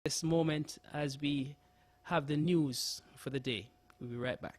this moment as we have the news for the day. We'll be right back.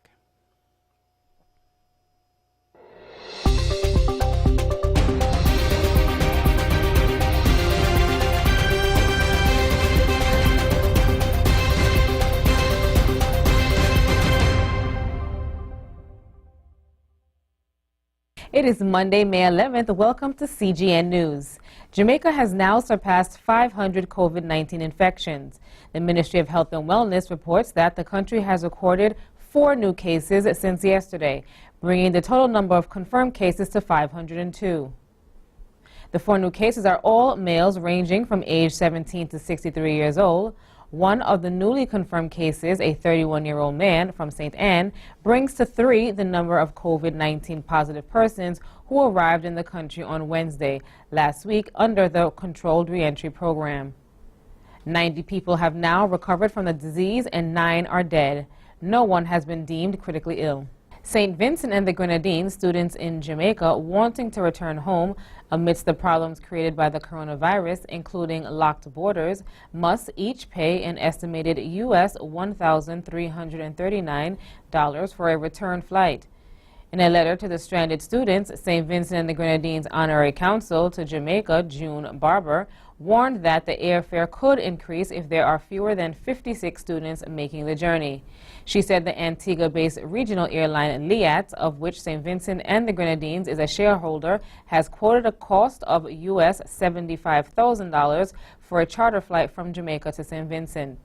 It is Monday, May 11th. Welcome to CGN News. Jamaica has now surpassed 500 COVID-19 infections. The Ministry of Health and Wellness reports that the country has recorded 4 new cases since yesterday, bringing the total number of confirmed cases to 502. The 4 new cases are all males ranging from age 17 to 63 years old. One of the newly confirmed cases, a 31-year-old man from St. Anne, brings to 3 the number of COVID-19 positive persons who arrived in the country on Wednesday last week under the controlled reentry program. 90 people have now recovered from the disease and 9 are dead. No one has been deemed critically ill. St. Vincent and the Grenadines, students in Jamaica wanting to return home amidst the problems created by the coronavirus, including locked borders, must each pay an estimated U.S. $1,339 for a return flight. In a letter to the stranded students, St. Vincent and the Grenadines Honorary Council to Jamaica, June Barber, warned that the airfare could increase if there are fewer than 56 students making the journey. She said the Antigua-based regional airline LIAT, of which St. Vincent and the Grenadines is a shareholder, has quoted a cost of U.S. $75,000 for a charter flight from Jamaica to St. Vincent.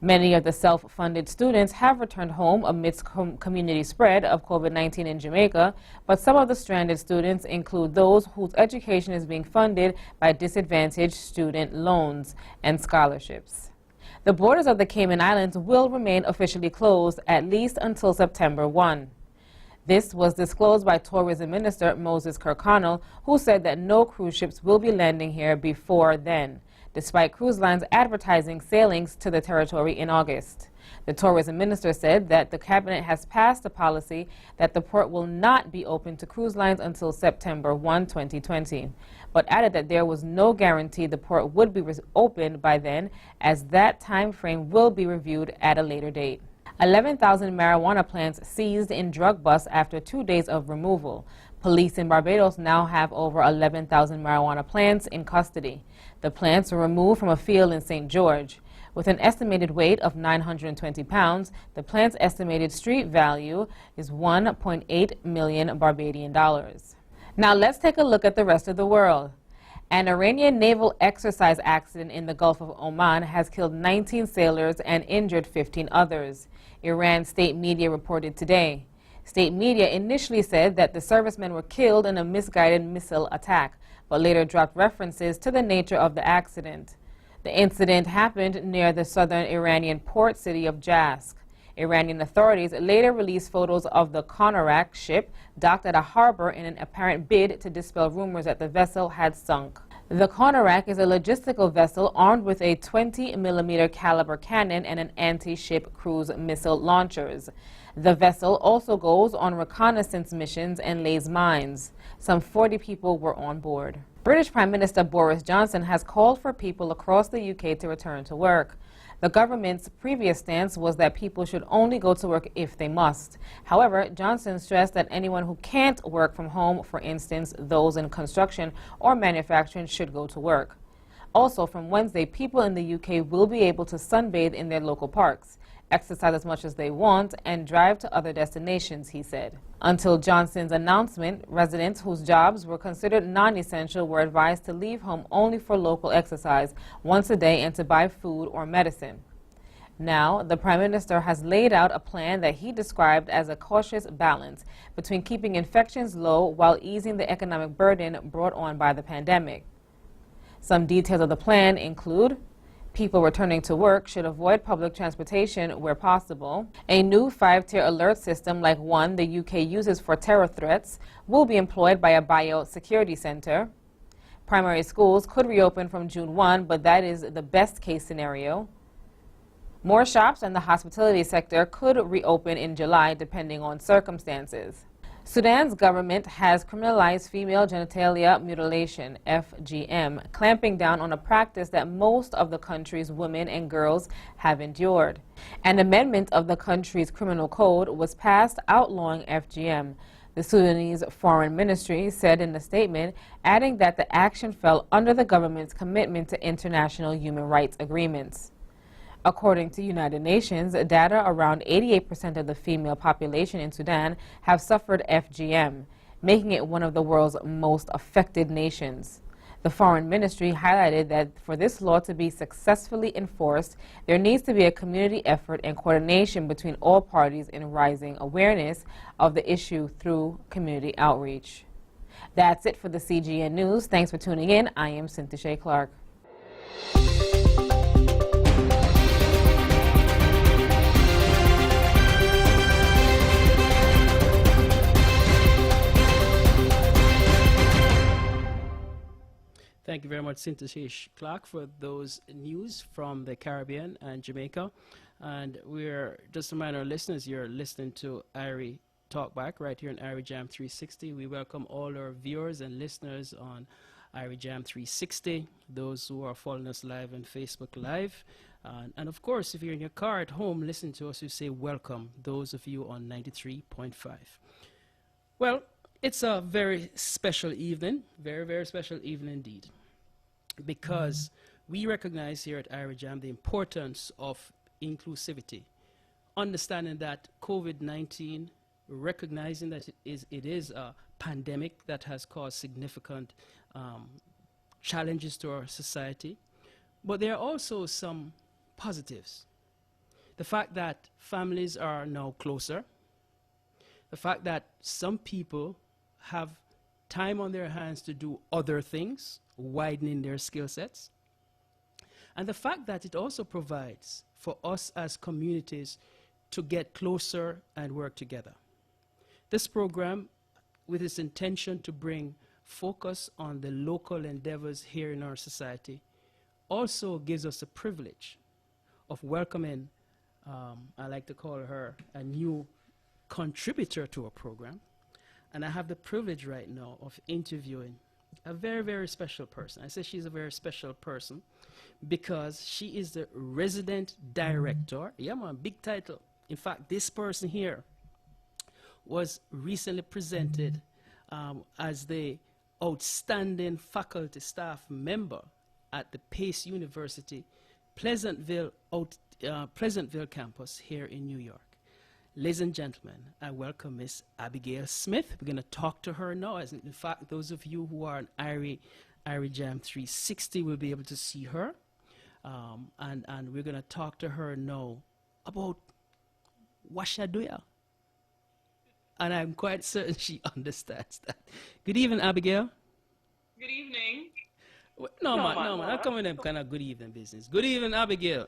Many of the self-funded students have returned home amidst community spread of COVID-19 in Jamaica, but some of the stranded students include those whose education is being funded by disadvantaged student loans and scholarships. The borders of the Cayman Islands will remain officially closed at least until September 1. This was disclosed by Tourism Minister Moses Kirkconnell, who said that no cruise ships will be landing here before then, despite cruise lines advertising sailings to the territory in August. The tourism minister said that the cabinet has passed a policy that the port will not be open to cruise lines until September 1, 2020, but added that there was no guarantee the port would be opened by then, as that time frame will be reviewed at a later date. 11,000 marijuana plants seized in drug busts after 2 days of removal. Police in Barbados now have over 11,000 marijuana plants in custody. The plants were removed from a field in St. George. With an estimated weight of 920 pounds, the plant's estimated street value is 1.8 million Barbadian dollars. Now let's take a look at the rest of the world. An Iranian naval exercise accident in the Gulf of Oman has killed 19 sailors and injured 15 others, Iran state media reported today. State media initially said that the servicemen were killed in a misguided missile attack, but later dropped references to the nature of the accident. The incident happened near the southern Iranian port city of Jask. Iranian authorities later released photos of the Konarak ship docked at a harbor in an apparent bid to dispel rumors that the vessel had sunk. The Konarak is a logistical vessel armed with a 20mm caliber cannon and an anti-ship cruise missile launchers. The vessel also goes on reconnaissance missions and lays mines. Some 40 people were on board. British Prime Minister Boris Johnson has called for people across the UK to return to work. The government's previous stance was that people should only go to work if they must. However, Johnson stressed that anyone who can't work from home, for instance, those in construction or manufacturing, should go to work. Also, from Wednesday, people in the UK will be able to sunbathe in their local parks, exercise as much as they want, and drive to other destinations, he said. Until Johnson's announcement, residents whose jobs were considered non-essential were advised to leave home only for local exercise once a day and to buy food or medicine. Now, the Prime Minister has laid out a plan that he described as a cautious balance between keeping infections low while easing the economic burden brought on by the pandemic. Some details of the plan include: people returning to work should avoid public transportation where possible. A new 5-tier alert system like one the UK uses for terror threats will be employed by a biosecurity center. Primary schools could reopen from June 1, but that is the best case scenario. More shops and the hospitality sector could reopen in July depending on circumstances. Sudan's government has criminalized female genitalia mutilation, FGM, clamping down on a practice that most of the country's women and girls have endured. An amendment of the country's criminal code was passed outlawing FGM. The Sudanese Foreign Ministry said in a statement, adding that the action fell under the government's commitment to international human rights agreements. According to United Nations, data around 88% of the female population in Sudan have suffered FGM, making it one of the world's most affected nations. The Foreign Ministry highlighted that for this law to be successfully enforced, there needs to be a community effort and coordination between all parties in raising awareness of the issue through community outreach. That's it for the CGN News. Thanks for tuning in. I am Cynthia Shea Clark. Thank you very much, Cynthia Clark, for those news from the Caribbean and Jamaica. And we're just to remind our listeners, you're listening to Irie Talkback right here on Irie Jam 360. We welcome all our viewers and listeners on Irie Jam 360, those who are following us live on Facebook Live. And of course, if you're in your car at home listening to us, we say welcome, those of you on 93.5. Well, it's a very special evening, very, very special evening indeed, because we recognize here at Irie Jam the importance of inclusivity, understanding that COVID-19, recognizing that it is a pandemic that has caused significant challenges to our society, but there are also some positives. The fact that families are now closer, the fact that some people have time on their hands to do other things, widening their skill sets, and the fact that it also provides for us as communities to get closer and work together. This program, with its intention to bring focus on the local endeavors here in our society, also gives us the privilege of welcoming, I like to call her a new contributor to our program. And I have the privilege right now of interviewing a very, very special person. I say she's a very special person because she is the resident director. Yeah, man, big title. In fact, this person here was recently presented as the outstanding faculty staff member at the Pace University Pleasantville campus here in New York. Ladies and gentlemen, I welcome Miss Abigail Smith. We're going to talk to her now. As in fact, those of you who are on Irie Jam 360 will be able to see her. And we're going to talk to her now about what she do. And I'm quite certain she understands that. Good evening, Abigail. Good evening. No, man. I'm coming in kind of good evening business. Good evening, Abigail.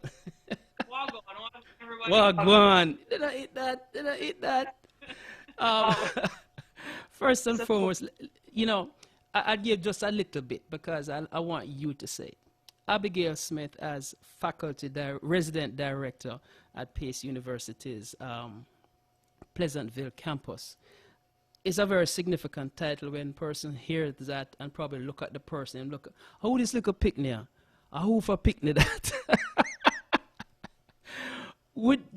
Well, go on. Did I eat that? First and foremost, you know, I'd give just a little bit because I want you to say it. Abigail Smith, as faculty resident director at Pace University's Pleasantville campus, is a very significant title when person hears that and probably look at the person and look, how this little picnic? Who for picnic that?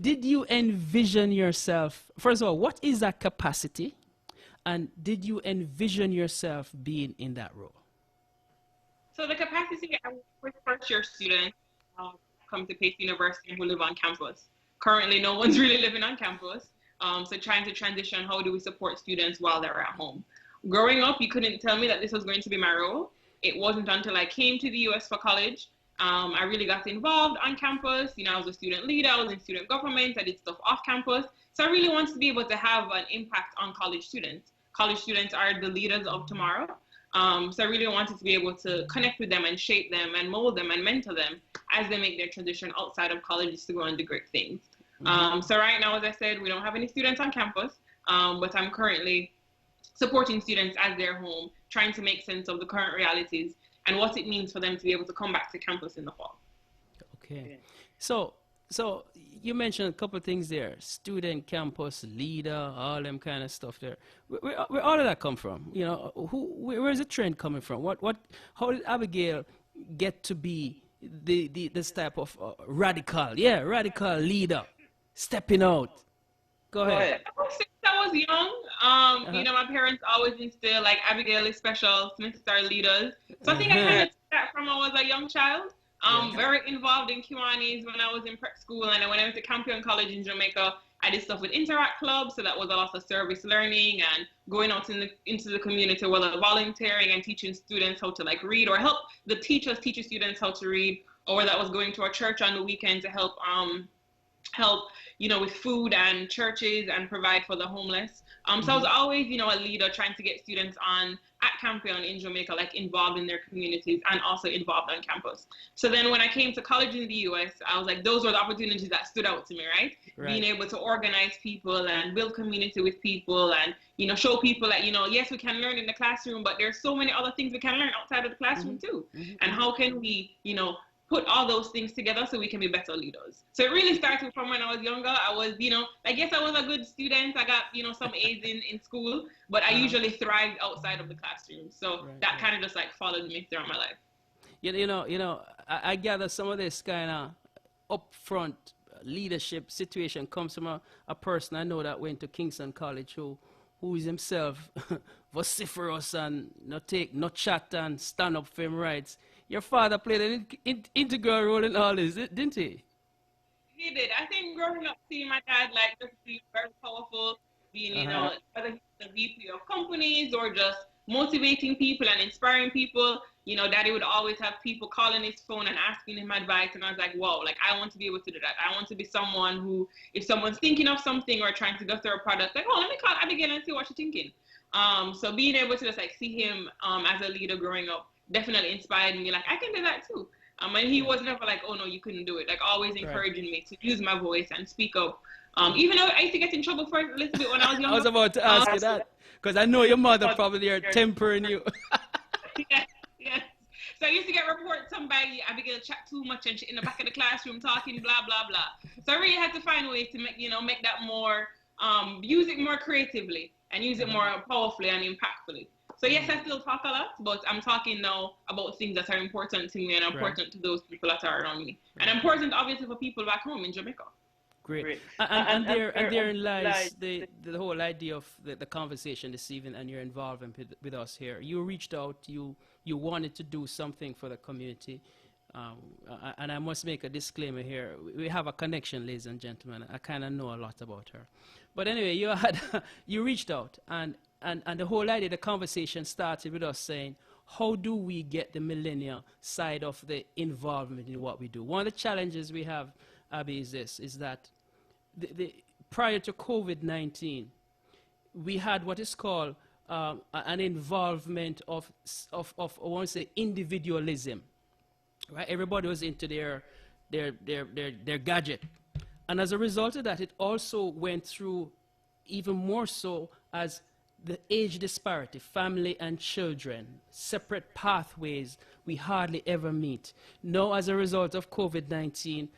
Did you envision yourself, first of all, what is that capacity? And did you envision yourself being in that role? So the capacity, I work with first-year students come to Pace University who live on campus. Currently, no one's really living on campus. So trying to transition, how do we support students while they're at home? Growing up, you couldn't tell me that this was going to be my role. It wasn't until I came to the US for college. I really got involved on campus. You know, I was a student leader, I was in student government, I did stuff off campus. So I really wanted to be able to have an impact on college students. College students are the leaders of tomorrow. So I really wanted to be able to connect with them and shape them and mold them and mentor them as they make their transition outside of college to go and do great things. So right now, as I said, we don't have any students on campus, but I'm currently supporting students as they're home, trying to make sense of the current realities and what it means for them to be able to come back to campus in the fall. Okay. So So you mentioned a couple of things there: student, campus, leader, all them kind of stuff there. Where all of that come from? You know, where's the trend coming from? How did Abigail get to be this type of radical leader, stepping out? Go ahead. Since I was young, you know, my parents always instill like Abigail is special, Smiths are leaders. So I think I kind of took that from when I was a young child. Very involved in Kiwanis when I was in prep school, and then when I went to Campion College in Jamaica, I did stuff with Interact Club, so that was a lot of service learning and going out into the community, whether volunteering and teaching students how to like read, or help the teachers teach students how to read, or that was going to a church on the weekend to help you know, with food and churches and provide for the homeless. So I was always, you know, a leader trying to get students on at Campion in Jamaica, like involved in their communities and also involved on campus. So then when I came to college in the US, I was like, those were the opportunities that stood out to me, right? Being able to organize people and build community with people and, you know, show people that, you know, yes, we can learn in the classroom, but there's so many other things we can learn outside of the classroom too. And how can we, you know, put all those things together so we can be better leaders. So it really started from when I was younger. I was, you know, I guess I was a good student. I got, you know, some A's in school, but I usually thrived outside of the classroom. So that kind of just like followed me throughout my life. You know, I gather some of this kind of upfront leadership situation comes from a person I know that went to Kingston College who is himself vociferous and not take no chat and stand up for him rights. Your father played an integral role in all this, didn't he? He did. I think growing up, seeing my dad like just being very powerful, being, you know, whether he's the VP of companies or just motivating people and inspiring people, you know, Daddy would always have people calling his phone and asking him advice. And I was like, whoa, like I want to be able to do that. I want to be someone who, if someone's thinking of something or trying to go through a product, like, oh, let me call Abigail and see what she's thinking. So being able to just like see him as a leader growing up definitely inspired me. Like I can do that too. And he was never like, oh no, you couldn't do it. Like always encouraging me to use my voice and speak up. Even though I used to get in trouble for it a little bit when I was younger. I was about to ask you that because I know your mother probably are tempering you. Yes. So I used to get reports somebody Abigail chat too much and she in the back of the classroom talking blah blah blah. So I really had to find ways to make that more use it more creatively and use it more powerfully and impactfully. So yes, I still talk a lot, but I'm talking now about things that are important to me and important to those people that are around me, and important obviously for people back home in Jamaica. Great. And therein lies the whole idea of the conversation this evening and your involvement with us here. You reached out, you wanted to do something for the community, and I must make a disclaimer here. We have a connection, ladies and gentlemen. I kind of know a lot about her. But anyway, you reached out, and the whole idea, the conversation started with us saying, how do we get the millennial side of the involvement in what we do? One of the challenges we have, Abby, is that prior to COVID-19, we had what is called an involvement of I want to say individualism, right? Everybody was into their gadget. And as a result of that, it also went through even more so as the age disparity, family and children, separate pathways we hardly ever meet. Now, as a result of COVID-19,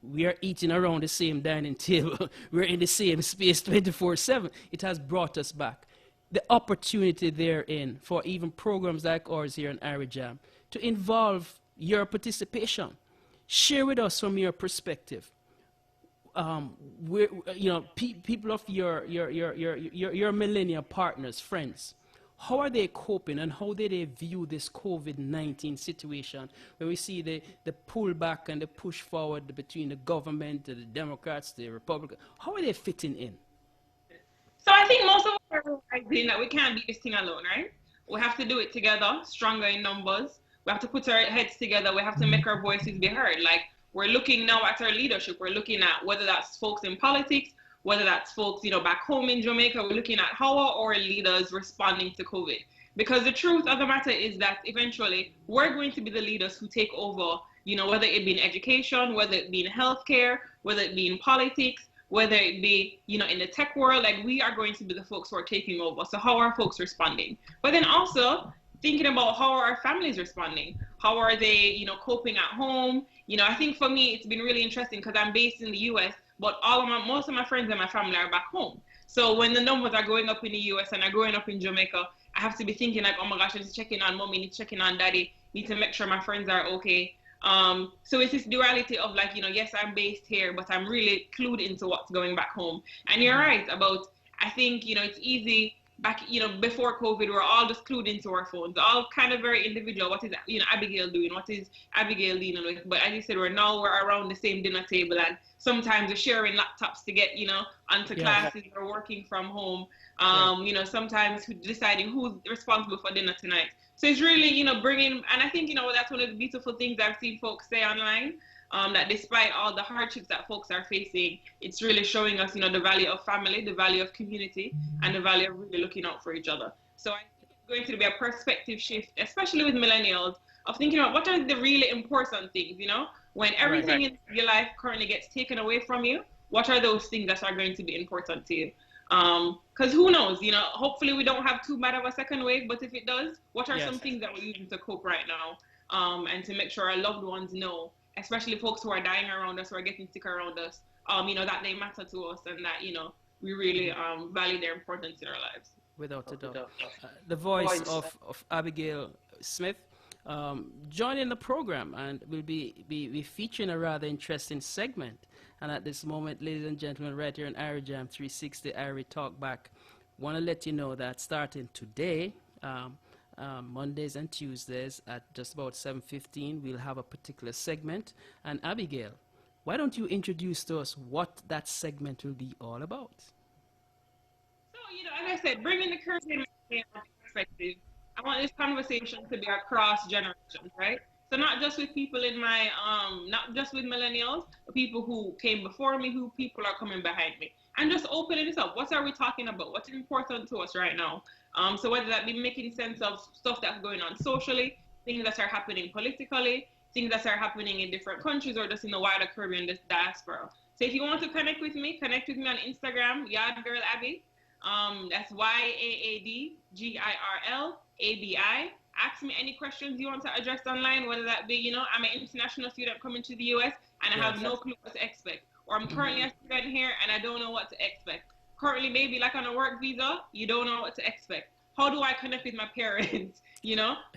we are eating around the same dining table. We're in the same space 24/7. It has brought us back. The opportunity therein for even programs like ours here in Irie Jam to involve your participation. Share with us from your perspective. People of your millennial partners, friends, how are they coping and how do they view this COVID-19 situation where we see the pullback and the push forward between the government, the Democrats, the Republicans? How are they fitting in? So I think most of us are realizing that we can't do this thing alone, right? We have to do it together, stronger in numbers. We have to put our heads together. We have to make our voices be heard. Like, we're looking now at our leadership. We're looking at whether that's folks in politics, whether that's folks, back home in Jamaica. We're looking at how are our leaders responding to COVID. Because the truth of the matter is that eventually we're going to be the leaders who take over, whether it be in education, whether it be in healthcare, whether it be in politics, whether it be, in the tech world. Like, we are going to be the folks who are taking over. So how are folks responding? But then also thinking about how are our families responding? How are they, coping at home? I think for me, it's been really interesting because I'm based in the US, but most of my friends and my family are back home. So when the numbers are going up in the US and are going up in Jamaica, I have to be thinking like, oh my gosh, I need to check in on mommy, need to check in on daddy, need to make sure my friends are okay. So it's this duality of like, yes, I'm based here, but I'm really clued into what's going back home. And you're right about, I think, it's easy back, before COVID, we're all just clued into our phones, all kind of very individual. What is, Abigail doing? What is Abigail dealing with? But as you said, we're around the same dinner table, and sometimes we're sharing laptops to get, onto classes or working from home. Sometimes deciding who's responsible for dinner tonight. So it's really, bringing, and I think, that's one of the beautiful things I've seen folks say online, that despite all the hardships that folks are facing, it's really showing us, the value of family, the value of community, and the value of really looking out for each other. So I think it's going to be a perspective shift, especially with millennials, of thinking about what are the really important things, when everything in your life currently gets taken away from you, what are those things that are going to be important to you? Because who knows, hopefully we don't have too bad of a second wave, but if it does, what are some things that we're using to cope right now, and to make sure our loved ones know, especially folks who are dying around us, who are getting sick around us, that they matter to us, and that, we really value their importance in our lives. Without a doubt. The voice of Abigail Smith joining the program, and will be featuring a rather interesting segment. And at this moment, ladies and gentlemen, right here on Irie Jam 360, Irie Talk Back, want to let you know that starting today, Mondays and Tuesdays at just about 7:15, we'll have a particular segment. And Abigail, why don't you introduce to us what that segment will be all about? So, as I said, bringing the current perspective, I want this conversation to be across generations, right? So not just with people in my, not just with millennials, but people who came before me, who people are coming behind me. And just opening this up. What are we talking about? What's important to us right now? So whether that be making sense of stuff that's going on socially, things that are happening politically, things that are happening in different countries, or just in the wider Caribbean diaspora. So if you want to connect with me on Instagram, Yard Girl Abby. That's YAADGIRLABI. Ask me any questions you want to address online, whether that be, I'm an international student coming to the US and I have no clue what to expect. Or I'm currently a student here and I don't know what to expect. Currently, maybe like on a work visa, you don't know what to expect. How do I connect with my parents,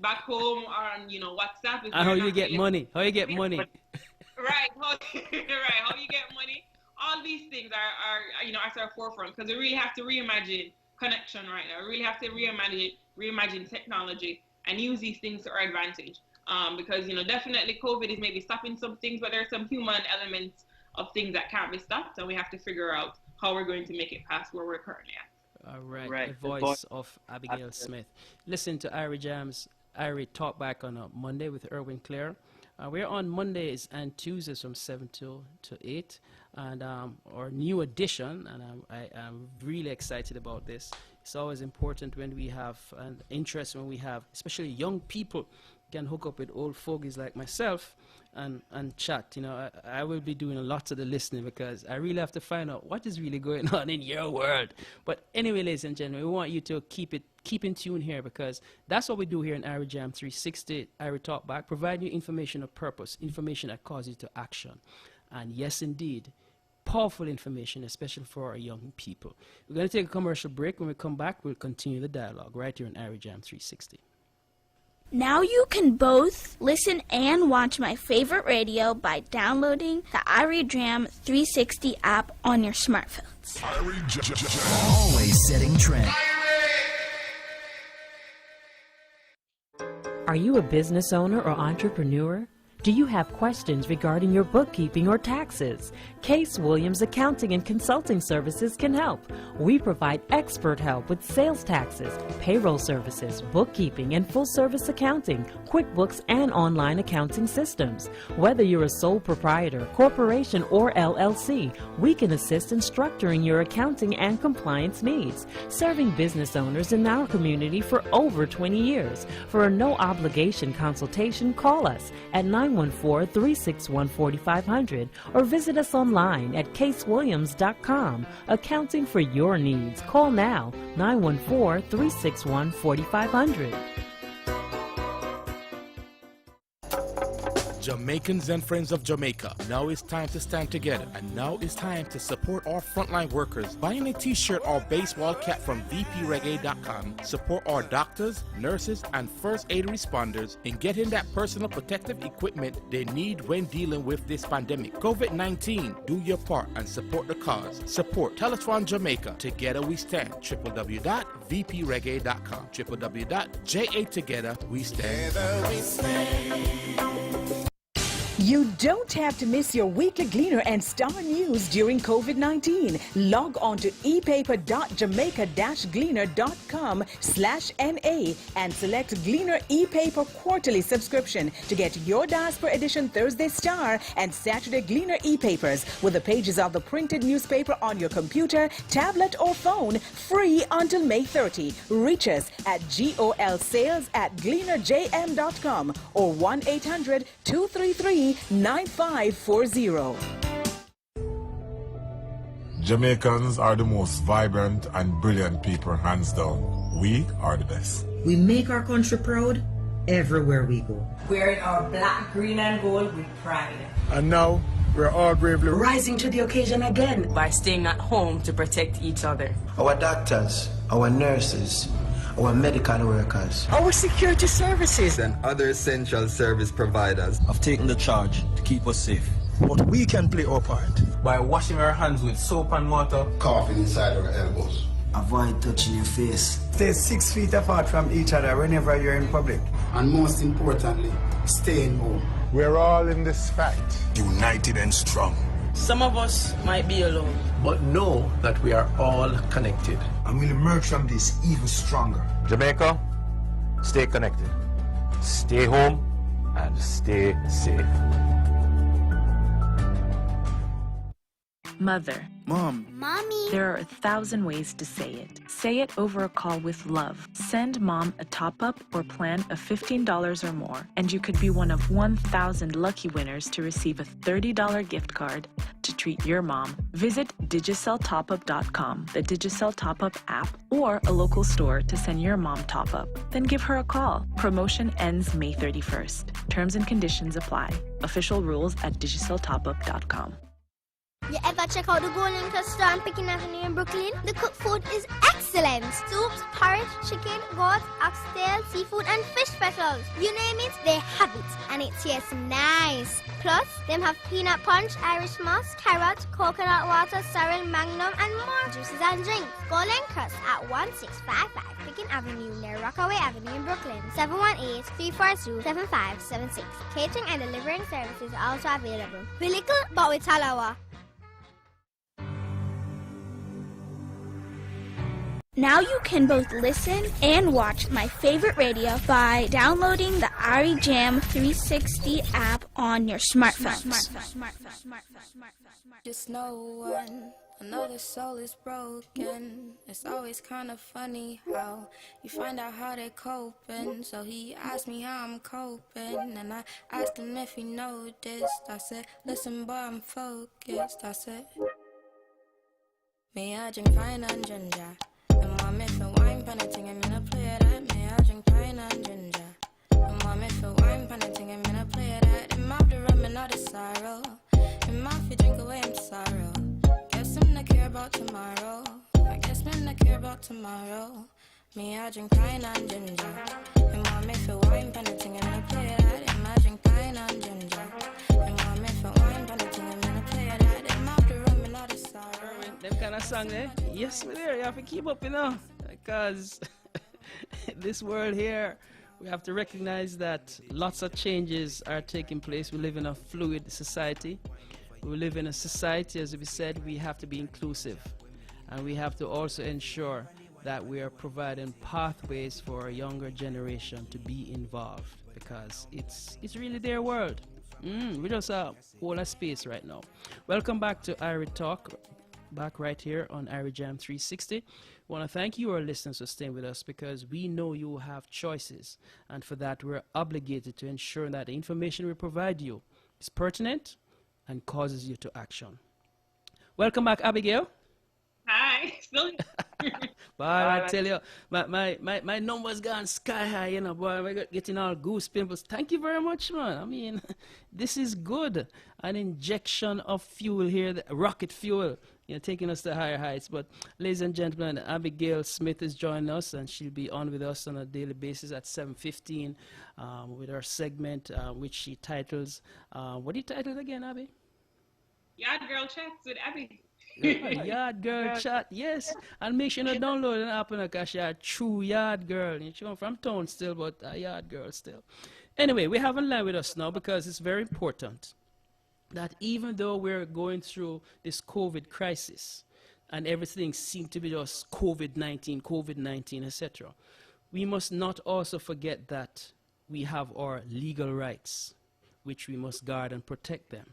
back home or on, WhatsApp? And how you get money. How you get money. Right. How you get money. All these things are at our forefront, because we really have to reimagine connection right now. We really have to reimagine technology and use these things to our advantage. Because, definitely COVID is maybe stopping some things, but there are some human elements of things that can't be stopped, and we have to figure out how we're going to make it past where we're currently at. All right. The voice of Abigail Smith. Listen to Irie Jam's Irie Talk Back on a Monday with Erwin Clare. We're on Mondays and Tuesdays from 7 to 8, and our new edition, and I'm really excited about this. It's always important when we have an interest, when we have, especially young people, can hook up with old fogies like myself and chat. I will be doing a lot of the listening, because I really have to find out what is really going on in your world. But anyway, ladies and gentlemen, we want you to keep in tune here, because that's what we do here in Irie Jam 360, Irie Talk Back, provide you information of purpose, information that causes you to action. And yes, indeed, powerful information, especially for our young people. We're going to take a commercial break. When we come back, we'll continue the dialogue right here in Irie Jam 360. Now you can both listen and watch my favorite radio by downloading the Irie Jam 360 app on your smartphones. Always setting trends. Are you a business owner or entrepreneur? Do you have questions regarding your bookkeeping or taxes? Case Williams Accounting and Consulting Services can help. We provide expert help with sales taxes, payroll services, bookkeeping, and full-service accounting, QuickBooks, and online accounting systems. Whether you're a sole proprietor, corporation, or LLC, we can assist in structuring your accounting and compliance needs, serving business owners in our community for over 20 years. For a no-obligation consultation, call us at 914-361-4500 or visit us online at casewilliams.com. Accounting for your needs. Call now, 914-361-4500. Jamaicans and friends of Jamaica, now it's time to stand together, and now it's time to support our frontline workers. Buying a t-shirt or baseball cap from vpreggae.com, support our doctors, nurses, and first aid responders in getting that personal protective equipment they need when dealing with this pandemic. COVID-19, do your part and support the cause. Support Telethon Jamaica. Together we stand. www.vpreggae.com. www.ja Together we stand. Together we stand. You don't have to miss your weekly Gleaner and Star News during COVID-19. Log on to epaper.jamaica-gleaner.com/NA and select Gleaner ePaper Quarterly subscription to get your Diaspora Edition Thursday Star and Saturday Gleaner e-papers with the pages of the printed newspaper on your computer, tablet or phone, free until May 30. Reach us at golsales@gleanerjm.com or 1-800-233 9540. Jamaicans are the most vibrant and brilliant people, hands down. We are the best. We make our country proud everywhere we go. Wearing our black, green and gold with pride. And now, we're all bravely rising to the occasion again by staying at home to protect each other. Our doctors, our nurses, our medical workers, our security services, and other essential service providers have taken the charge to keep us safe. But we can play our part by washing our hands with soap and water, coughing inside our elbows, avoid touching your face, stay 6 feet apart from each other whenever you're in public, and most importantly, stay in home. We're all in this fight, united and strong. Some of us might be alone, but know that we are all connected. And we'll emerge from this even stronger. Jamaica, stay connected, stay home, and stay safe. Mother. Mom. Mommy. There are 1,000 ways to say it. Say it over a call with love. Send mom a top-up or plan of $15 or more, and you could be one of 1,000 lucky winners to receive a $30 gift card to treat your mom. Visit digicelltopup.com, the Digicel Top-Up app, or a local store to send your mom top-up. Then give her a call. Promotion ends May 31st. Terms and conditions apply. Official rules at digicelltopup.com. You ever check out the Golden Restaurant on Picking Avenue in Brooklyn? The cooked food is excellent. Soups, porridge, chicken, goat, oxtail, seafood, and fish specials. You name it, they have it. And it tastes nice. Plus, them have peanut punch, Irish moss, carrot, coconut water, sorrel, magnum, and more juices and drinks. Golden Crust at 1655 Picking Avenue near Rockaway Avenue in Brooklyn. 718-342-7576. Catering and delivering services are also available. Be little, but with talawa. Now you can both listen and watch my favorite radio by downloading the Irie Jam 360 app on your smartphone. Just know when another soul is broken, it's always kind of funny how you find out how they're coping. So he asked me how I'm coping, and I asked him if he noticed. I said, listen boy, I'm focused. I said, may I drink pine and ginger? And mom, if the wine panicking, I'm gonna play that. May I drink pine and ginger? And mom, if the wine panicking, I'm gonna play that. And mouth the rum and not the sorrow. And mouth you drink away I'm sorrow. Guess I'm not care about tomorrow. I guess I'm not care about tomorrow. May I drink pine and ginger? And mom, if the wine panicking, I'm gonna play that. And I drink pine and ginger? And mom, if the wine panicking, I'm gonna play that. And mouth the rum and not the sorrow. Them kind of song there, yes, me there. You have to keep up, you know, because this world here, we have to recognize that lots of changes are taking place. We live in a fluid society. We live in a society, as we said, we have to be inclusive, and we have to also ensure that we are providing pathways for our younger generation to be involved, because it's really their world. We just hold a space right now. Welcome back to Irie Talk. Back right here on Irie Jam 360. We want to thank you, our listeners, for staying with us, because we know you have choices, and for that we're obligated to ensure that the information we provide you is pertinent and causes you to action. Welcome back, Abigail. Hi. Still Boy, I tell you, my numbers gone sky high, you know, boy. I'm getting all goose pimples. Thank you very much, man. I mean, this is good. An injection of fuel here, the rocket fuel, you know, taking us to higher heights. But, ladies and gentlemen, Abigail Smith is joining us, and she'll be on with us on a daily basis at 7:15 with her segment, which she titles, what do you title it again, Abby? Yard Girl Chats with Abby. Yard Girl Chat, yes. And make sure you download an app because she's a true Yard Girl. She's from town still, but a Yard Girl still. Anyway, we have a line with us now because it's very important that even though we're going through this COVID crisis and everything seems to be just COVID-19, etc., we must not also forget that we have our legal rights, which we must guard and protect them.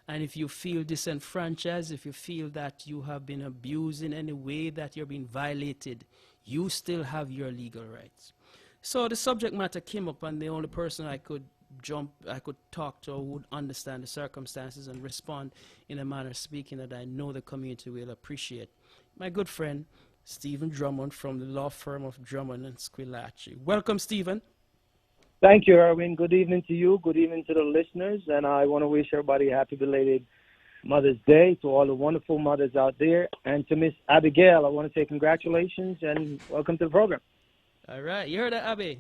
And if you feel disenfranchised, if you feel that you have been abused in any way, that you're being violated, you still have your legal rights. So the subject matter came up, and the only person I could talk to who would understand the circumstances and respond in a manner speaking that I know the community will appreciate. My good friend, Stephen Drummond from the law firm of Drummond and Squillace. Welcome, Stephen. Thank you, Erwin. Good evening to you. Good evening to the listeners. And I want to wish everybody a happy belated Mother's Day, to all the wonderful mothers out there. And to Miss Abigail, I want to say congratulations and welcome to the program. All right. You heard that, Abby?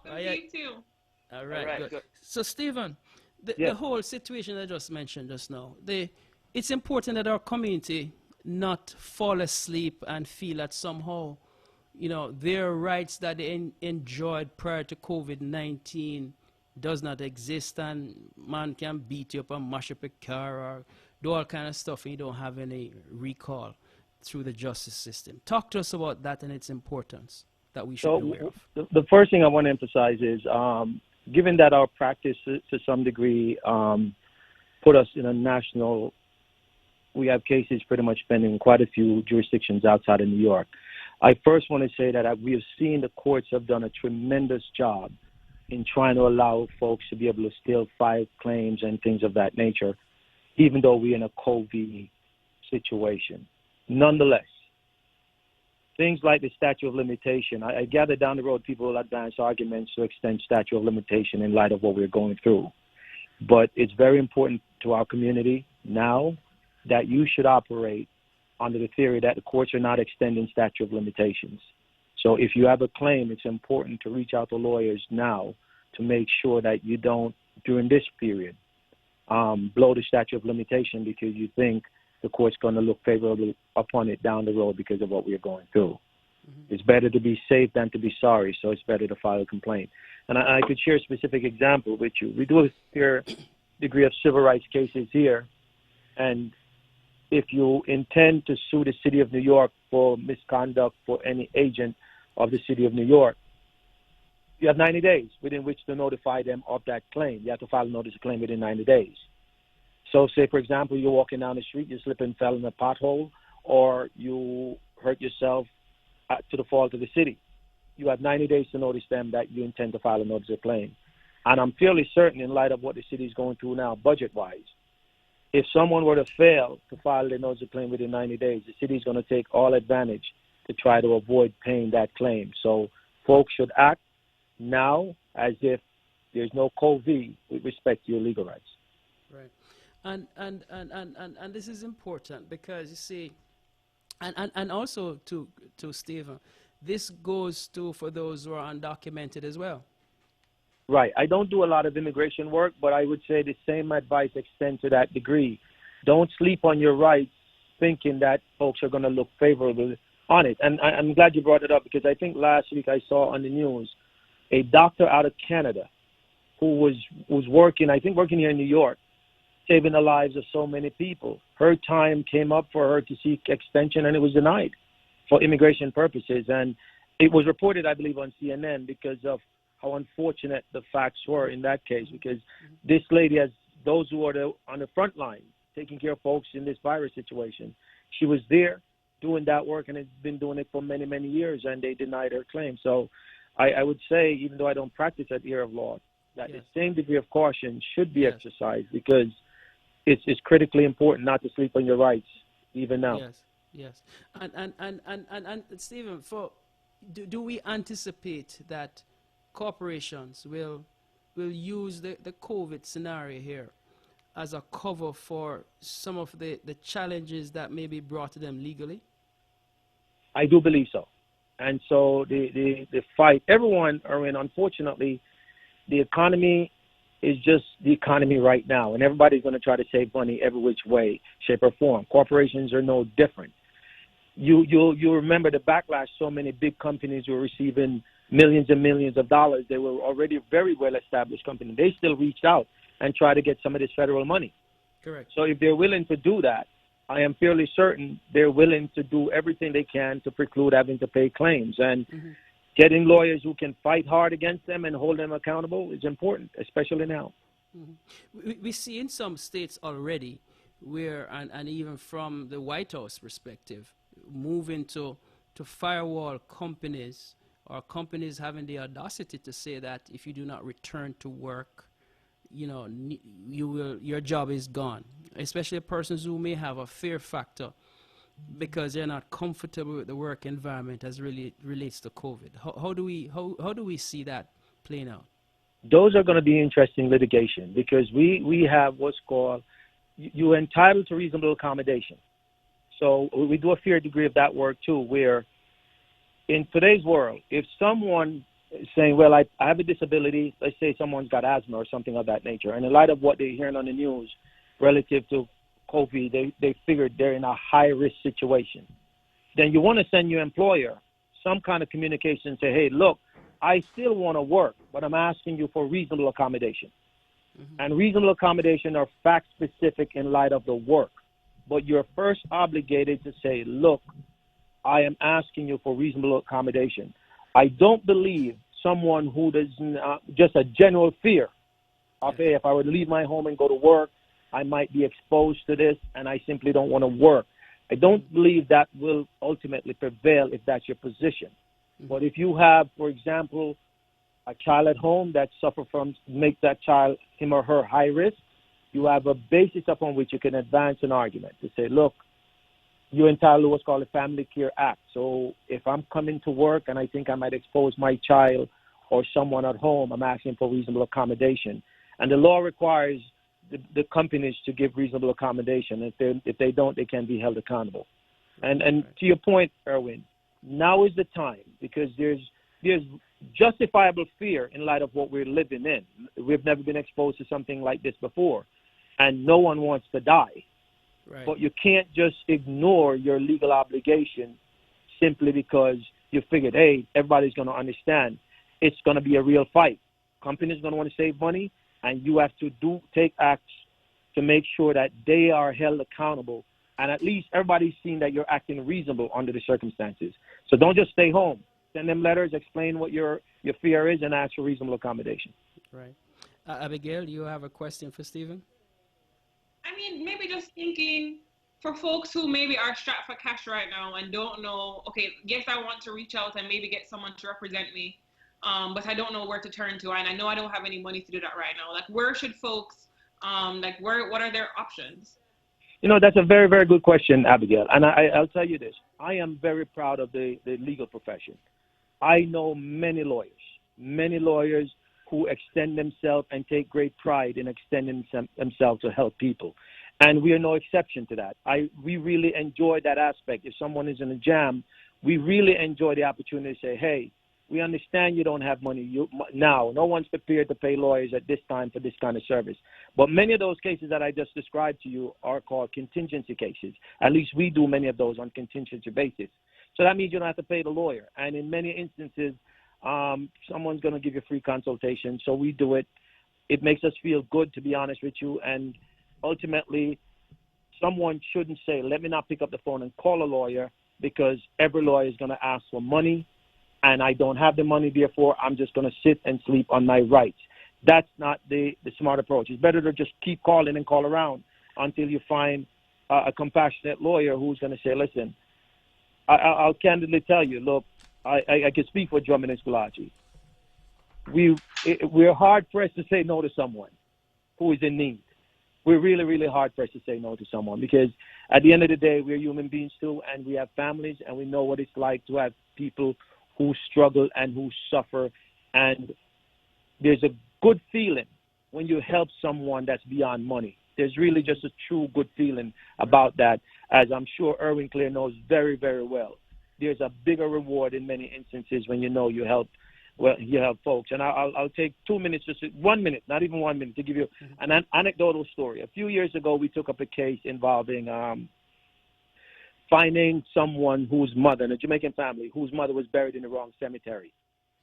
Welcome to you too. All right, good. So, Stephen, the whole situation I just mentioned just now, it's important that our community not fall asleep and feel that somehow, you know, their rights that they enjoyed prior to COVID-19 does not exist, and man can beat you up and mash up a car or do all kind of stuff and you don't have any recall through the justice system. Talk to us about that and its importance that we should be aware of. The first thing I want to emphasize is, given that our practice to some degree put us in a national, we have cases pretty much pending in quite a few jurisdictions outside of New York. I first want to say that we have seen the courts have done a tremendous job in trying to allow folks to be able to still file claims and things of that nature, even though we're in a COVID situation. Nonetheless, things like the statute of limitation, I gather down the road people will advance arguments to extend statute of limitation in light of what we're going through. But it's very important to our community now that you should operate under the theory that the courts are not extending statute of limitations. So if you have a claim, it's important to reach out to lawyers now to make sure that you don't, during this period, blow the statute of limitation because you think the court's going to look favorably upon it down the road because of what we're going through. Mm-hmm. It's better to be safe than to be sorry, so it's better to file a complaint. And I could share a specific example with you. We do a fair degree of civil rights cases here, and if you intend to sue the city of New York for misconduct for any agent of the city of New York, you have 90 days within which to notify them of that claim. You have to file a notice of claim within 90 days. So say, for example, you're walking down the street, you slip and fell in a pothole, or you hurt yourself to the fault of the city. You have 90 days to notice them that you intend to file a notice of claim. And I'm fairly certain, in light of what the city is going through now, budget-wise, if someone were to fail to file their notice of claim within 90 days, the city is going to take all advantage to try to avoid paying that claim. So folks should act now as if there's no COVID with respect to your legal rights. Right. And this is important because, you see, and also to Stephen, this goes to for those who are undocumented as well. Right. I don't do a lot of immigration work, but I would say the same advice extends to that degree. Don't sleep on your rights thinking that folks are going to look favorably on it. And I'm glad you brought it up because I think last week I saw on the news a doctor out of Canada who was working here in New York, saving the lives of so many people. Her time came up for her to seek extension, and it was denied for immigration purposes. And it was reported, I believe, on CNN because of how unfortunate the facts were in that case, because this lady has those who are on the front line taking care of folks in this virus situation. She was there doing that work and has been doing it for many, many years, and they denied her claim. So I would say, even though I don't practice at the area of law, that the same degree of caution should be exercised because it's critically important not to sleep on your rights even now. Yes. And Stephen, do we anticipate that corporations will use the COVID scenario here as a cover for some of the challenges that may be brought to them legally? I do believe so. And so the fight, everyone, Erwin, unfortunately, the economy is just the economy right now, and everybody's going to try to save money every which way, shape, or form. Corporations are no different. You remember the backlash. So many big companies were receiving millions and millions of dollars. They were already very well-established companies. They still reached out and tried to get some of this federal money. Correct. So if they're willing to do that, I am fairly certain they're willing to do everything they can to preclude having to pay claims. And getting lawyers who can fight hard against them and hold them accountable is important, especially now. We see in some states already where, and even from the White House perspective, moving to firewall companies, or companies having the audacity to say that if you do not return to work, your job is gone, especially persons who may have a fear factor because they're not comfortable with the work environment as really relates to COVID. How do we see that playing out? Those are going to be interesting litigation because we have what's called, you're entitled to reasonable accommodation. So we do a fair degree of that work too, where in today's world, if someone is saying, well, I have a disability, let's say someone's got asthma or something of that nature, and in light of what they're hearing on the news relative to COVID, they figured they're in a high-risk situation. Then you want to send your employer some kind of communication and say, hey, look, I still want to work, but I'm asking you for reasonable accommodation. And reasonable accommodation are fact-specific in light of the work. But you're first obligated to say, look, I am asking you for reasonable accommodation. I don't believe someone who doesn't, just a general fear of, hey, if I were to leave my home and go to work, I might be exposed to this, and I simply don't want to work. I don't believe that will ultimately prevail if that's your position. But if you have, for example, a child at home that suffers from, make that child, him or her, high risk, you have a basis upon which you can advance an argument to say, look, you're entitled to what's called a Family Care Act. So if I'm coming to work and I think I might expose my child or someone at home, I'm asking for reasonable accommodation. And the law requires the companies to give reasonable accommodation. If they don't, they can be held accountable. And to your point, Erwin, now is the time because there's justifiable fear in light of what we're living in. We've never been exposed to something like this before, and no one wants to die. Right. But you can't just ignore your legal obligation simply because you figured, hey, everybody's going to understand. It's going to be a real fight. Companies are going to want to save money, and you have to take acts to make sure that they are held accountable. And at least everybody's seen that you're acting reasonable under the circumstances. So don't just stay home. Send them letters, explain what your fear is, and ask for reasonable accommodation. Right. Abigail, you have a question for Stephen? I mean, maybe just thinking for folks who maybe are strapped for cash right now and don't know, okay, yes, I want to reach out and maybe get someone to represent me, but I don't know where to turn to, and I know I don't have any money to do that right now. Like, where should folks, what are their options? That's a very, very good question, Abigail. And I'll tell you this. I am very proud of the legal profession. I know many lawyers who extend themselves and take great pride in extending themselves to help people. And we are no exception to that. We really enjoy that aspect. If someone is in a jam, we really enjoy the opportunity to say, hey, we understand you don't have money now. No one's prepared to pay lawyers at this time for this kind of service. But many of those cases that I just described to you are called contingency cases. At least we do many of those on contingency basis. So that means you don't have to pay the lawyer. And in many instances, someone's going to give you free consultation. So we do it. It makes us feel good, to be honest with you. And ultimately, someone shouldn't say, let me not pick up the phone and call a lawyer because every lawyer is going to ask for money. And I don't have the money, therefore I'm just going to sit and sleep on my rights. That's not the smart approach. It's better to just keep calling and call around until you find a compassionate lawyer who's going to say, listen, I'll candidly tell you, look, I can speak for Drummond and Scalagi. We're hard-pressed to say no to someone who is in need. we're really, really hard pressed to say no to someone, because at the end of the day, we're human beings too, and we have families, and we know what it's like to have people who struggle and who suffer. And there's a good feeling when you help someone that's beyond money. There's really just a true good feeling about that, as I'm sure Erwin Clear knows very, very well. There's a bigger reward in many instances when you know you help folks. And I'll take 2 minutes, just 1 minute, not even 1 minute, to give you an anecdotal story. A few years ago, we took up a case involving finding someone whose mother, a Jamaican family, whose mother was buried in the wrong cemetery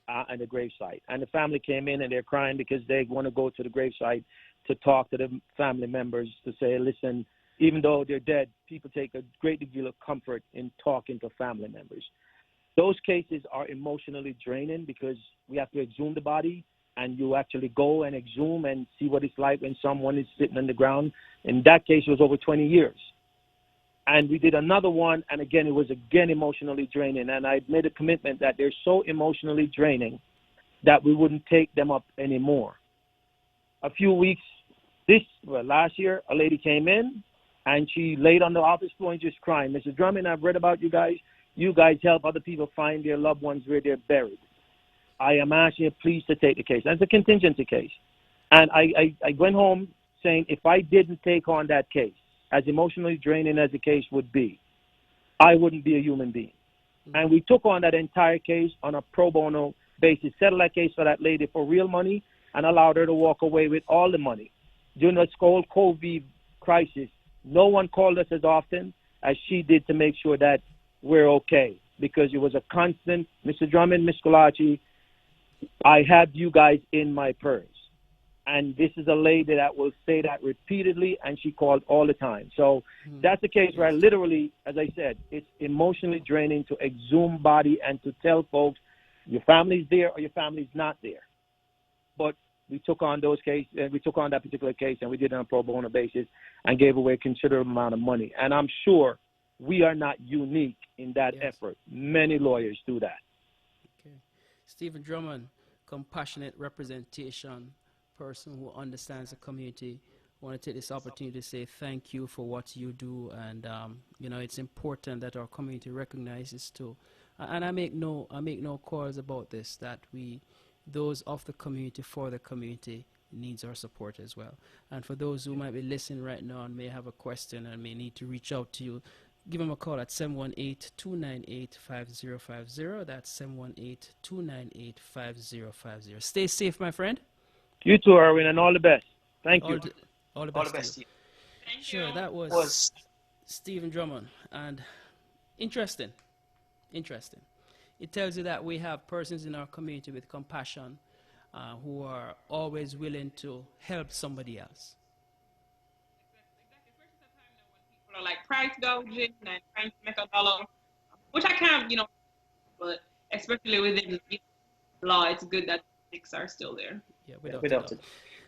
and the gravesite. And the family came in and they're crying because they want to go to the gravesite to talk to the family members to say, listen, even though they're dead, people take a great deal of comfort in talking to family members. Those cases are emotionally draining because we have to exhume the body, and you actually go and exhume and see what it's like when someone is sitting on the ground. In that case, it was over 20 years. And we did another one, and again, it was emotionally draining. And I made a commitment that they're so emotionally draining that we wouldn't take them up anymore. A few weeks, last year, a lady came in, and she laid on the office floor and just crying. Mr. Drummond, I've read about you guys. You guys help other people find their loved ones where they're buried. I am asking you please to take the case. That's a contingency case. And I went home saying if I didn't take on that case, as emotionally draining as the case would be, I wouldn't be a human being. And we took on that entire case on a pro bono basis, settled that case for that lady for real money, and allowed her to walk away with all the money. During this whole COVID crisis, no one called us as often as she did to make sure that we're okay, because it was a constant, Mr. Drummond, Ms. Kolachi, I have you guys in my prayers. And this is a lady that will say that repeatedly, and she called all the time. So that's the case where literally, as I said, it's emotionally draining to exhume body and to tell folks your family's there or your family's not there. But we took on those cases, we took on that particular case, and we did it on a pro bono basis and gave away a considerable amount of money. And I'm sure we are not unique in that effort. Many lawyers do that. Okay. Stephen Drummond, compassionate representation, person who understands the community. I want to take this opportunity to say thank you for what you do, and it's important that our community recognizes too. And I make no calls about this, that those of the community for the community needs our support as well. And for those who might be listening right now and may have a question and may need to reach out to you, give them a call at 718-298-5050. That's 718-298-5050. Stay safe, my friend. You too, Erwin, and all the best. Thank you. All the best to you. Sure, that was Stephen Drummond. And interesting. It tells you that we have persons in our community with compassion who are always willing to help somebody else. People are like price gouging and trying to make a dollar, which I can't, but especially within law, it's good that ethics are still there. Yeah, without it.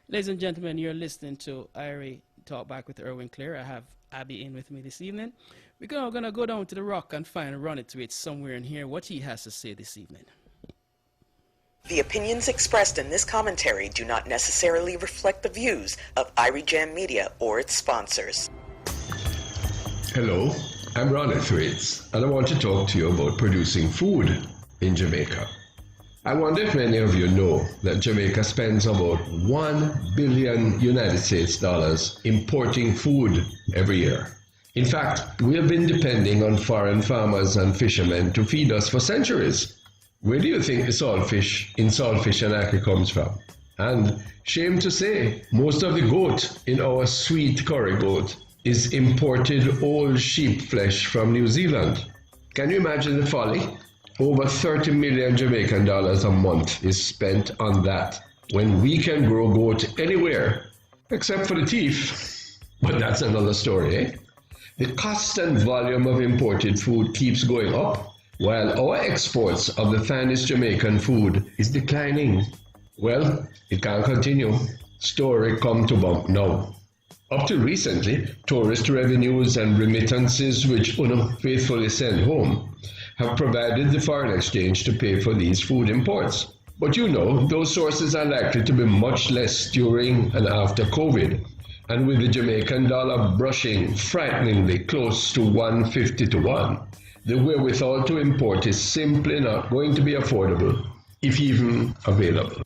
Ladies and gentlemen, you're listening to Irie Talk Back with Erwin Clear. I have Abby in with me this evening. We're going to go down to the Rock and run it to it somewhere in here, what he has to say this evening. The opinions expressed in this commentary do not necessarily reflect the views of Irie Jam Media or its sponsors. Hello, I'm Ronnie Thwaites, and I want to talk to you about producing food in Jamaica. I wonder if many of you know that Jamaica spends about $1 billion United States dollars importing food every year. In fact, we have been depending on foreign farmers and fishermen to feed us for centuries. Where do you think the saltfish in Saltfish and Acre comes from? And shame to say, most of the goat in our sweet curry goat is imported old sheep flesh from New Zealand. Can you imagine the folly? Over 30 million Jamaican dollars a month is spent on that, when we can grow goat anywhere, except for the teeth. But that's another story, eh? The cost and volume of imported food keeps going up, while our exports of the finest Jamaican food is declining. Well, it can't continue. Story come to bump now. Up to recently, tourist revenues and remittances which UNO faithfully send home have provided the foreign exchange to pay for these food imports. But those sources are likely to be much less during and after COVID. And with the Jamaican dollar brushing frighteningly close to 150 to 1, the wherewithal to import is simply not going to be affordable, if even available.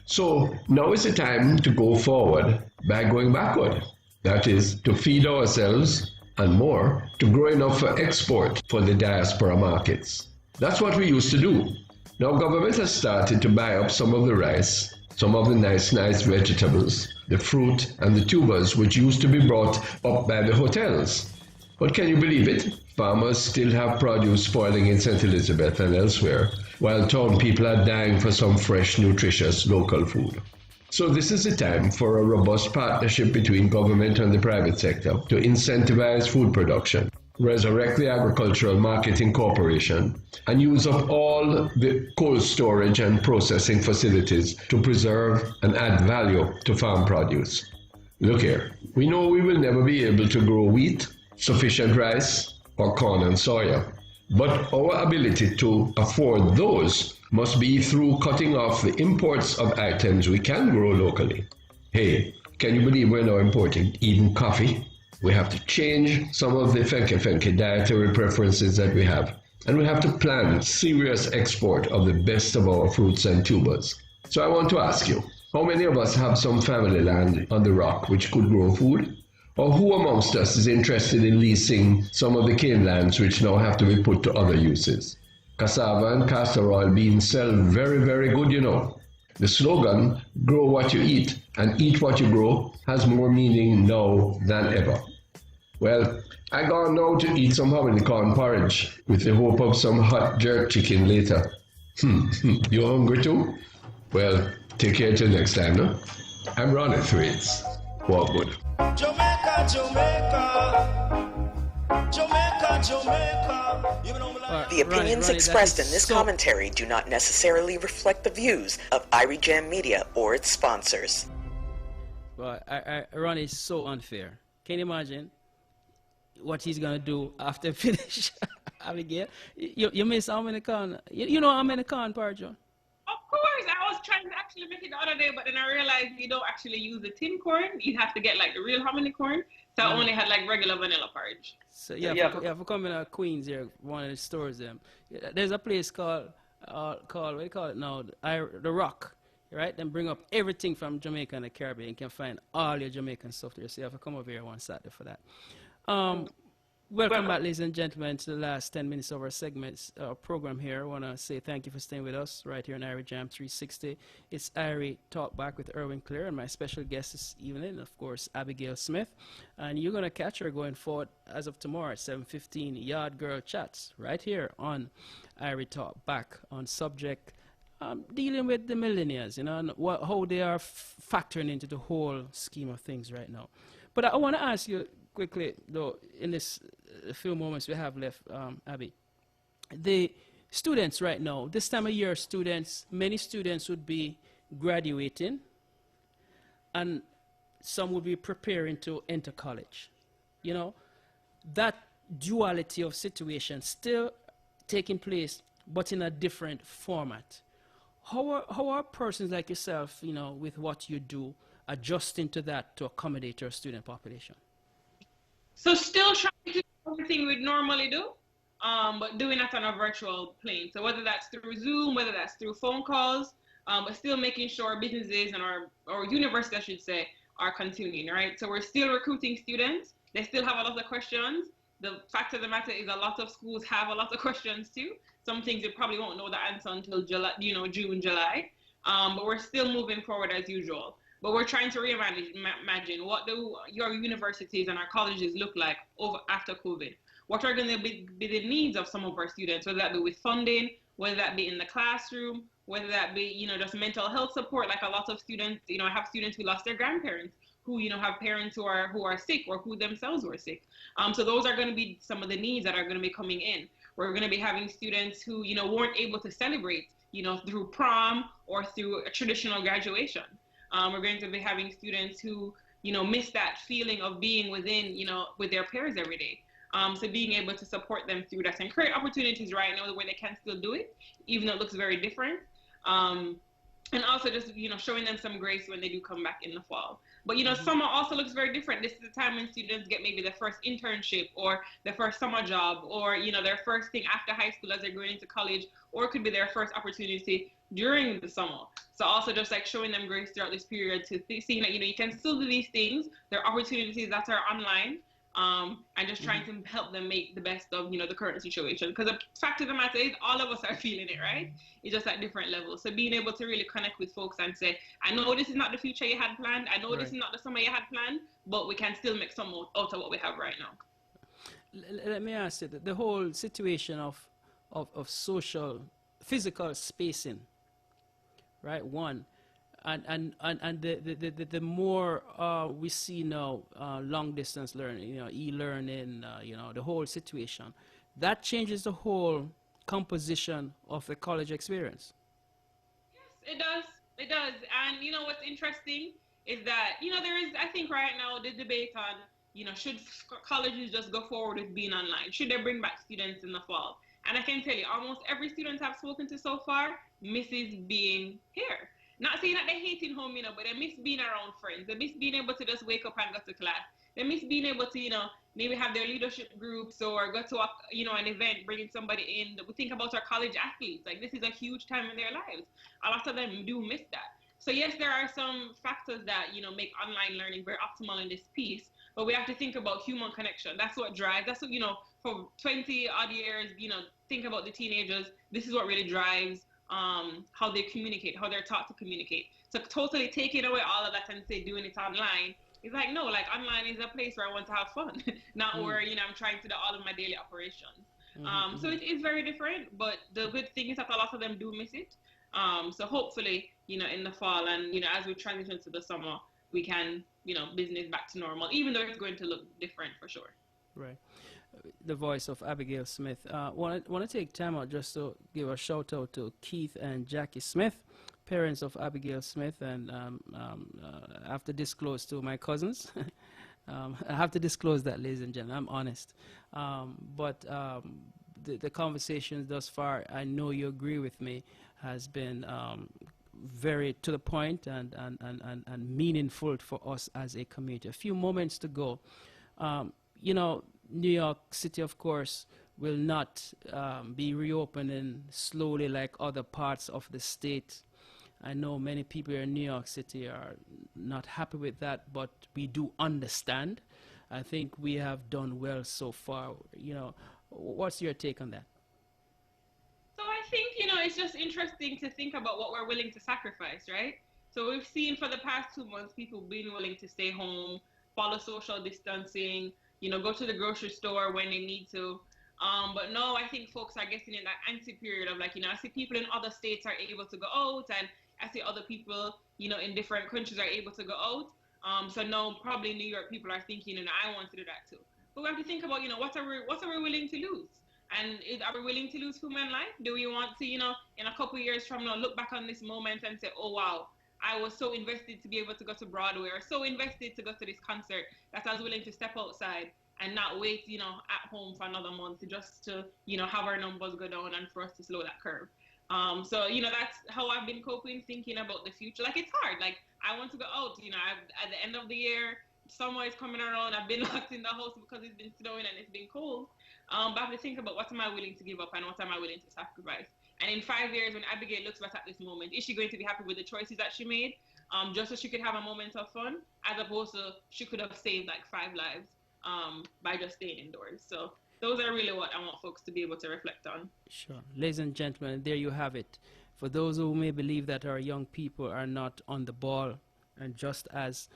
So now is the time to go forward by going backward. That is, to feed ourselves and more, to grow enough for export for the diaspora markets. That's what we used to do. Now government has started to buy up some of the rice, some of the nice vegetables, the fruit and the tubers which used to be brought up by the hotels. But can you believe it? Farmers still have produce spoiling in St. Elizabeth and elsewhere, while town people are dying for some fresh, nutritious local food. So this is the time for a robust partnership between government and the private sector to incentivize food production, resurrect the Agricultural Marketing Corporation, and use up all the cold storage and processing facilities to preserve and add value to farm produce. Look here, we know we will never be able to grow wheat, sufficient rice, or corn and soya, but our ability to afford those must be through cutting off the imports of items we can grow locally. Hey, can you believe we're now importing even coffee? We have to change some of the funky dietary preferences that we have, and we have to plan serious export of the best of our fruits and tubers. So I want to ask you, how many of us have some family land on the rock which could grow food? Or who amongst us is interested in leasing some of the cane lands which now have to be put to other uses? Cassava and castor oil beans sell very, very good, you know. The slogan, grow what you eat and eat what you grow, has more meaning now than ever. Well, I gone now to eat some hominy corn porridge with the hope of some hot jerk chicken later. You hungry too? Well, take care till next time, no? I'm Ronnie Threads. Walk good. Jamaica, Jamaica, Jamaica, Jamaica. The opinions expressed in this commentary do not necessarily reflect the views of Irie Jam Media or its sponsors. Well, Ronnie is so unfair. Can you imagine what he's gonna do after finish Abigail? You miss how many corn? You know how many corn porridge? Of course, I was trying to actually make it the other day, but then I realized you don't actually use the tin corn. You have to get like the real hominy corn. So I only had like regular vanilla porridge. So you have to come in Queens here, one of the stores. There's a place called what do you call it now? The Rock, right? Then bring up everything from Jamaica and the Caribbean. You can find all your Jamaican stuff there. So you have to come over here one Saturday for that. Welcome back, ladies and gentlemen, to the last 10 minutes of our segments program here. I want to say thank you for staying with us right here on Irie Jam 360. It's Irie Talk Back with Erwin Clear, and my special guest this evening, of course, Abigail Smith. And you're going to catch her going forward as of tomorrow at 7:15, Yard Girl Chats, right here on Irie Talk Back on subject dealing with the millennials, you know, and how they are factoring into the whole scheme of things right now. But I want to ask you quickly, though, in this few moments we have left, Abby, the students right now, this time of year, many students would be graduating, and some would be preparing to enter college. You know, that duality of situation still taking place, but in a different format. How are persons like yourself, you know, with what you do, adjusting to that to accommodate your student population? So still trying to do everything we'd normally do, but doing that on a virtual plane. So whether that's through Zoom, whether that's through phone calls, but still making sure businesses and our university, I should say, are continuing, right? So we're still recruiting students. They still have a lot of questions. The fact of the matter is a lot of schools have a lot of questions too. Some things you probably won't know the answer until July, June, July. But we're still moving forward as usual. But we're trying to reimagine what do your universities and our colleges look like after COVID. What are going to be the needs of some of our students, whether that be with funding, whether that be in the classroom, whether that be, just mental health support. Like a lot of students, I have students who lost their grandparents, who, have parents who are sick or who themselves were sick. So those are going to be some of the needs that are going to be coming in. We're going to be having students who, weren't able to celebrate, through prom or through a traditional graduation. We're going to be having students who, miss that feeling of being within, with their peers every day. So being able to support them through that and create opportunities right now where they can still do it, even though it looks very different. And also just, showing them some grace when they do come back in the fall. But summer also looks very different. This is the time when students get maybe their first internship or their first summer job, or their first thing after high school as they're going into college, or it could be their first opportunity during the summer. So also just like showing them grace throughout this period to seeing that you can still do these things. There are opportunities that are online. And just trying to help them make the best of the current situation, because the fact of the matter is all of us are feeling it, right? It's just at different levels. So being able to really connect with folks and say, I know this is not the future you had planned, I know this is not the summer you had planned, but we can still make some out of what we have right now. Let me ask you, the whole situation of social physical spacing, right? One, and the more we see now long distance learning, e-learning, the whole situation, that changes the whole composition of the college experience. Yes, it does. And what's interesting is that there is, I think right now, the debate on should colleges just go forward with being online, should they bring back students in the fall? And I can tell you, almost every student I've spoken to so far misses being here. Not saying that they're hating home, but they miss being around friends. They miss being able to just wake up and go to class. They miss being able to, maybe have their leadership groups or go to an event, bringing somebody in. We think about our college athletes. Like, this is a huge time in their lives. A lot of them do miss that. So yes, there are some factors that, make online learning very optimal in this piece, but we have to think about human connection. That's what drives, that's what, for 20 odd years, think about the teenagers. This is what really drives how they communicate, how they're taught to communicate. So totally taking away all of that and say doing it online is like, no, like online is a place where I want to have fun, not where I'm trying to do all of my daily operations. So it is very different, but the good thing is that a lot of them do miss it. So hopefully, in the fall and as we transition to the summer, we can business back to normal, even though it's going to look different for sure. Right. The voice of Abigail Smith. Want to take time out just to give a shout out to Keith and Jackie Smith, parents of Abigail Smith, and I have to disclose to my cousins. I have to disclose that, ladies and gentlemen. I'm honest. But the conversations thus far, I know you agree with me, has been very to the point and meaningful for us as a community. A few moments to go. New York City, of course, will not be reopening slowly like other parts of the state. I know many people in New York City are not happy with that, but we do understand. I think we have done well so far. What's your take on that? So I think, it's just interesting to think about what we're willing to sacrifice, right? So we've seen for the past 2 months, people being willing to stay home, follow social distancing, go to the grocery store when they need to. But no, I think folks are getting in that anti period of like, I see people in other states are able to go out, and I see other people, in different countries are able to go out. So no, probably New York people are thinking, I want to do that too. But we have to think about, what are we willing to lose? And are we willing to lose human life? Do we want to, in a couple of years from now, look back on this moment and say, oh, wow, I was so invested to be able to go to Broadway, or so invested to go to this concert that I was willing to step outside and not wait, at home for another month just to, have our numbers go down and for us to slow that curve. So, that's how I've been coping, thinking about the future. Like, it's hard. Like, I want to go out, at the end of the year, summer is coming around. I've been locked in the house because it's been snowing and it's been cold. But I have to think about what am I willing to give up and what am I willing to sacrifice. And in 5 years, when Abigail looks back at this moment, is she going to be happy with the choices that she made, just so she could have a moment of fun, as opposed to she could have saved like 5 lives by just staying indoors? So those are really what I want folks to be able to reflect on. Sure. Ladies and gentlemen, there you have it. For those who may believe that our young people are not on the ball and just as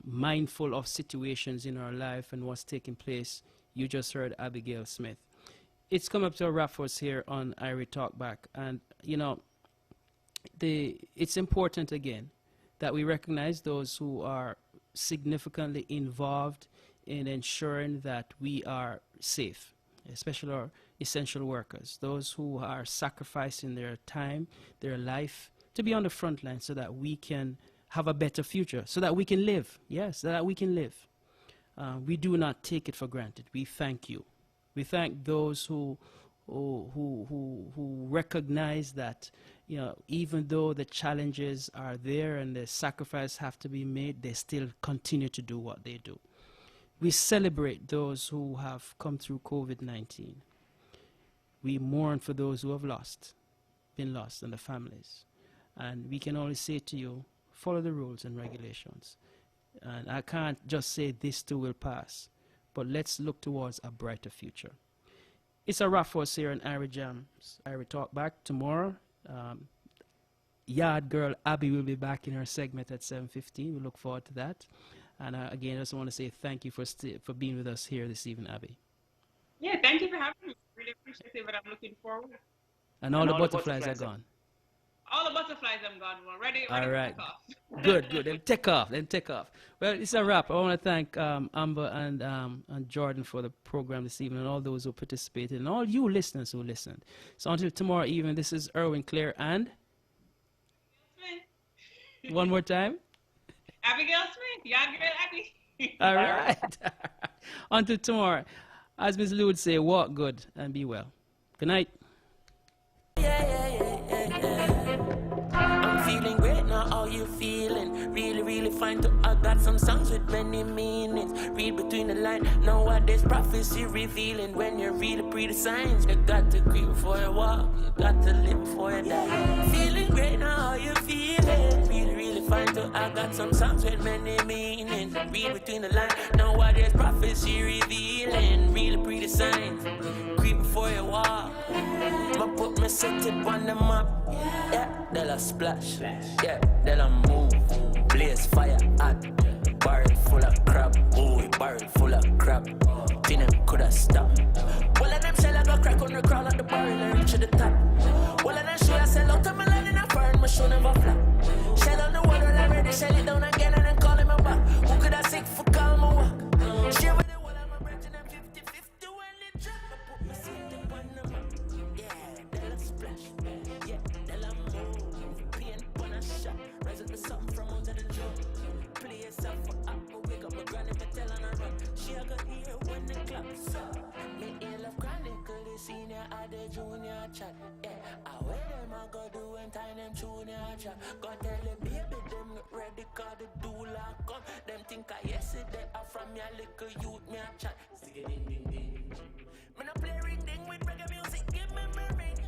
mindful of situations in our life and what's taking place, you just heard Abigail Smith. It's come up to a wrap for us here on Irie Talkback. And, it's important, again, that we recognize those who are significantly involved in ensuring that we are safe, especially our essential workers, those who are sacrificing their time, their life, to be on the front line so that we can have a better future, so that we can live. Yes, so that we can live. We do not take it for granted. We thank you. We thank those who who recognize that, you know, even though the challenges are there and the sacrifices have to be made, they still continue to do what they do. We celebrate those who have come through COVID-19. We mourn for those who have been lost, and the families. And we can only say to you, follow the rules and regulations. And I can't just say this too will pass, but let's look towards a brighter future. It's a wrap for us here in Irie Jam's Irie Talk Back tomorrow. Yard girl Abby will be back in her segment at 7:15. We look forward to that. And again, I just want to say thank you for being with us here this evening, Abby. Yeah, thank you for having me. Really appreciate it, but I'm looking forward. And all the butterflies are gone. All the butterflies I'm gone. We're ready all right. to take off. Good. Then take off. Well, it's a wrap. I want to thank Amber and Jordan for the program this evening, and all those who participated, and all you listeners who listened. So until tomorrow evening, this is Erwin, Claire, and one more time, Abigail Smith, Yard Girl Abby. All right. Until tomorrow, as Ms. Lou would say, walk good and be well. Good night. I'm feeling great now, how you feeling? Really, really fine too. I got some songs with many meanings. Read between the lines, nowadays prophecy revealing. When you read the pretty signs, you got to creep before you walk, you got to live before you die. Feeling great now, how you feeling? Really, really fine too. I got some songs with many meanings. Read between the lines, nowadays prophecy revealing. Really pretty signs, creep before you walk. I put my city on the map. Yeah, they'll splash. Yeah, they'll move. Blaze fire hot. Barrel full of crap. Ooh, barrel full of crap. Think them coulda stopped. Well, of them shell I go crack on the crowd at the barrel and reach to the top. Well, of them show I sell out to my line in a fire and my show never flap. Shell on the water already, shell it down again and then call him a back. Who could I sick for call my walk? Share with the wall of my branch and I'm 50-50 when they drop. I put my city on the map. Splash, yeah, they'll move. Paint on a shot, rise up to something from under the drum. Play yourself for up, but wake up my granny, me tell on her run. She a got here when the clock's up. Me ill of chronicle, the senior or the junior chat. Yeah, I wear them, I go do and tie them junior chat. Go tell the baby, them get ready, cause the doula come. Them think I yesterday, I from your little youth, me a chat. Me no play reading with reggae music, give me my ring.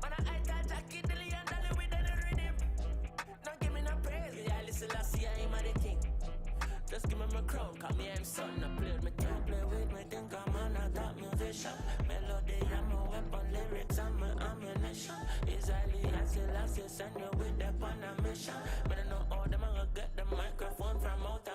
Man, I tell Jackie Dilly and Dolly with any rhythm. Now give me no praise, yeah, listen, I see I'm a the king. Just give me my crown, call me I'm son. I play with me, can't play with me, think I'm an top musician. Melody, I'm a weapon, lyrics, I'm an ammunition. Israeli, I still send you with them on a mission. But I know all them, I'm gonna get the microphone from out